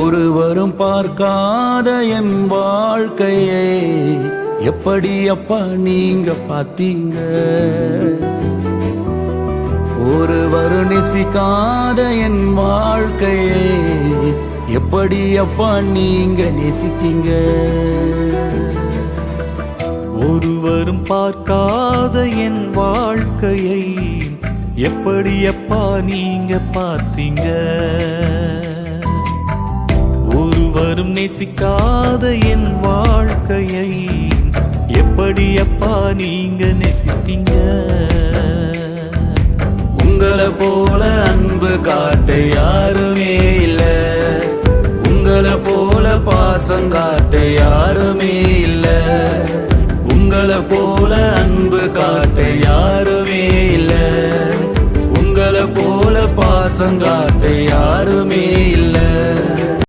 ஒருவரும் பார்க்காத என் வாழ்க்கையை எப்படி அப்பா நீங்க பார்த்தீங்க? ஒருவரும் நேசிக்காத என் வாழ்க்கையை எப்படி அப்பா நீங்க நேசித்தீங்க? ஒருவரும் பார்க்காத என் வாழ்க்கையை எப்படி அப்பா நீங்க பார்த்தீங்க? ஒருவரும் நேசிக்காத என் வாழ்க்கையை எப்படி அப்பா நீங்க நேசித்தீங்க? உங்களை போல அன்பு காட்ட யாருமே இல்ல, உங்களை போல பாசம் காட்ட யாருமே இல்ல, உங்களை போல அன்பு காட்ட யாருமே இல்ல, உங்களை போல பாசம் காட்ட யாருமே இல்ல.